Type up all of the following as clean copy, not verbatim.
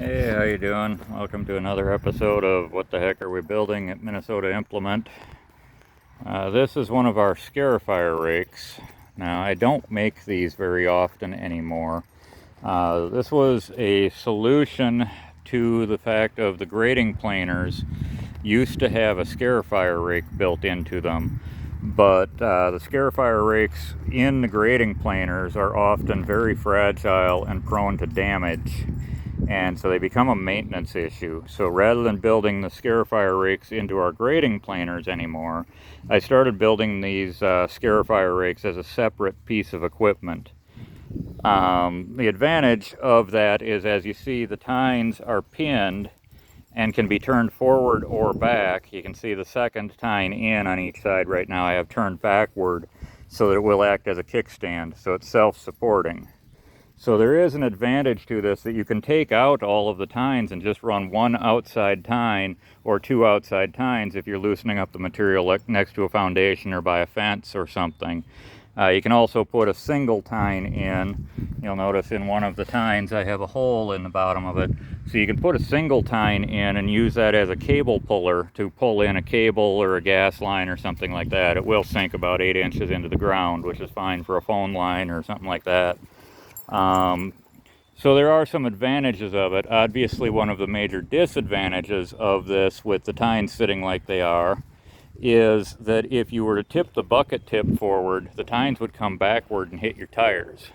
Hey, how you doing? Welcome to another episode of What the Heck Are We Building at Minnesota Implement. This is one of our Scarifier rakes. Now, I don't make these very often anymore. This was a solution to the fact of the grading planers used to have a Scarifier rake built into them. But the Scarifier rakes in the grading planers are often very fragile and prone to damage. And so they become a maintenance issue. So rather than building the Scarifier rakes into our grading planers anymore, I started building these Scarifier rakes as a separate piece of equipment. The advantage of that is, as you see, the tines are pinned and can be turned forward or back. You can see the second tine in on each side right now I have turned backward so that it will act as a kickstand, so it's self-supporting. So there is an advantage to this, that you can take out all of the tines and just run one outside tine or two outside tines if you're loosening up the material next to a foundation or by a fence or something. You can also put a single tine in. You'll notice in one of the tines I have a hole in the bottom of it. So you can put a single tine in and use that as a cable puller to pull in a cable or a gas line or something like that. It will sink about 8 inches into the ground, which is fine for a phone line or something like that. So there are some advantages of it. Obviously, one of the major disadvantages of this, with the tines sitting like they are, is that if you were to tip the bucket tip forward, the tines would come backward and hit your tires.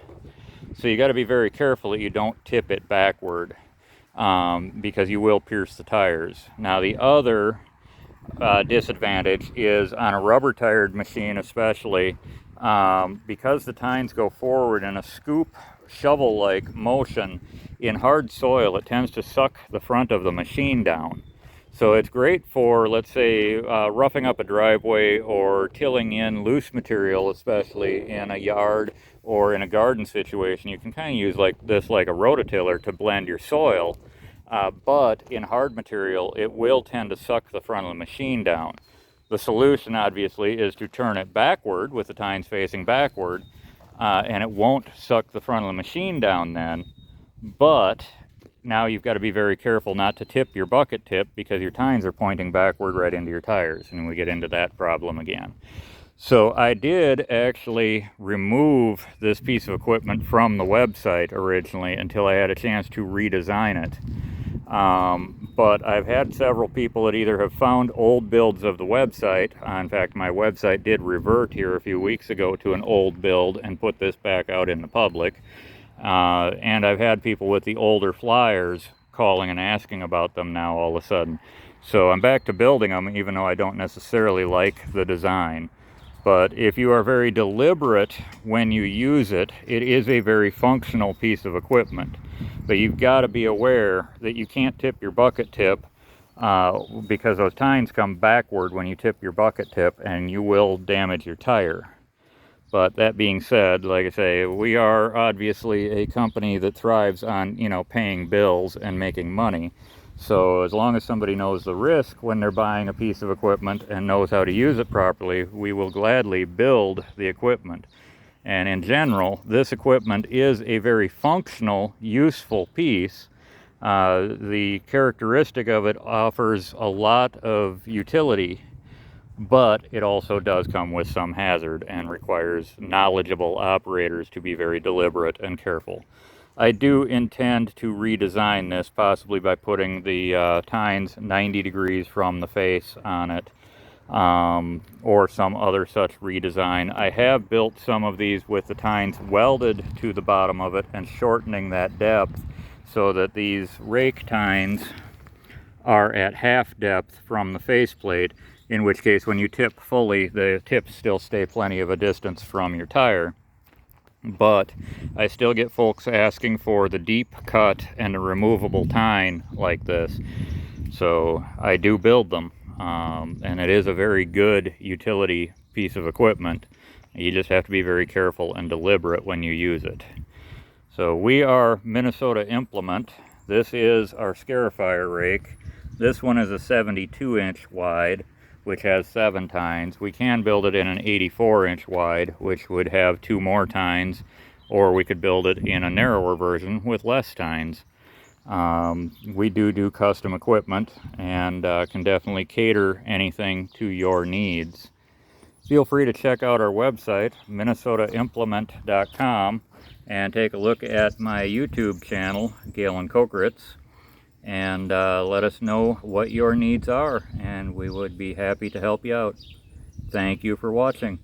So you got to be very careful that you don't tip it backward, because you will pierce the tires. Now, the other disadvantage is on a rubber tired machine especially, because the tines go forward in a scoop shovel like motion in hard soil, it tends to suck the front of the machine down. So it's great for, let's say, roughing up a driveway or tilling in loose material, especially in a yard or in a garden situation. You can kind of use like this, like a rototiller, to blend your soil. But in hard material, it will tend to suck the front of the machine down. The solution, obviously, is to turn it backward with the tines facing backward, and it won't suck the front of the machine down then. But now you've got to be very careful not to tip your bucket tip, because your tines are pointing backward right into your tires, and we get into that problem again. So I did actually remove this piece of equipment from the website originally until I had a chance to redesign it. But I've had several people that either have found old builds of the website. In fact, my website did revert here a few weeks ago to an old build and put this back out in the public. And I've had people with the older flyers calling and asking about them now all of a sudden. So I'm back to building them, even though I don't necessarily like the design. But if you are very deliberate when you use it, it is a very functional piece of equipment. But you've got to be aware that you can't tip your bucket tip, because those tines come backward when you tip your bucket tip, and you will damage your tire. But that being said, like I say, we are obviously a company that thrives on, paying bills and making money. So as long as somebody knows the risk when they're buying a piece of equipment and knows how to use it properly, we will gladly build the equipment. And in general, this equipment is a very functional, useful piece. The characteristic of it offers a lot of utility, but it also does come with some hazard and requires knowledgeable operators to be very deliberate and careful. I do intend to redesign this, possibly by putting the tines 90 degrees from the face on it, or some other such redesign. I have built some of these with the tines welded to the bottom of it and shortening that depth so that these rake tines are at half depth from the faceplate, in which case when you tip fully, the tips still stay plenty of a distance from your tire. But I still get folks asking for the deep cut and a removable tine like this. So I do build them, and it is a very good utility piece of equipment. You just have to be very careful and deliberate when you use it. So we are Minnesota Implement. This is our Scarifier rake. This one is a 72-inch wide, which has 7 tines. We can build it in an 84-inch wide, which would have 2 more tines, or we could build it in a narrower version with less tines. We do custom equipment and can definitely cater anything to your needs. Feel free to check out our website, minnesotaimplement.com, and take a look at my YouTube channel, Galen Kokeritz, and let us know what your needs are, and we would be happy to help you out. Thank you for watching.